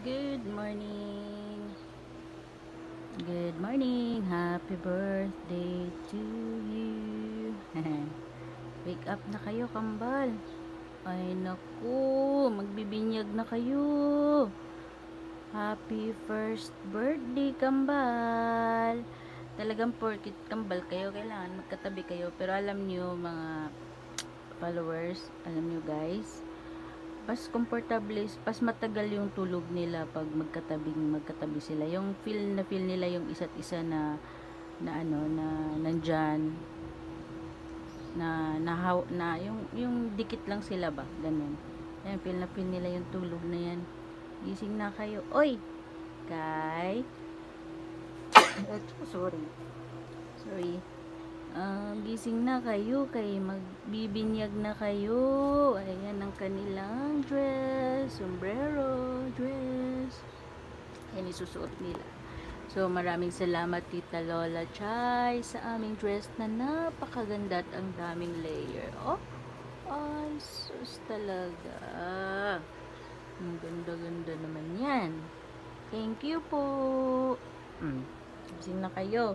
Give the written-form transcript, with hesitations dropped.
Good morning. Good morning. Happy birthday to you. Wake up na kayo, kambal. Ay naku, magbibinyag na kayo. Happy first birthday, kambal. Talagang porkit kambal kayo, kailangan magkatabi kayo. Pero alam nyo, mga followers, alam nyo guys, mas komportable, mas matagal yung tulog nila pag magkatabi sila. Yung feel nila yung isa't isa na ano na nandyan na yung dikit lang sila ba, ganun. Yan, feel nila yung tulog na yan. Gising na kayo. Oy! Kay? Sorry. Sorry. Gising na kayo, kay magbibinyag na kayo. Ayan ang kanilang dress, sombrero, dress. Ayan isusuot nila. So maraming salamat Tita Lola Chay sa aming dress na napakaganda at ang daming layer. Oh, ay sus talaga. Ang ganda-ganda naman yan. Thank you po. Gising na kayo.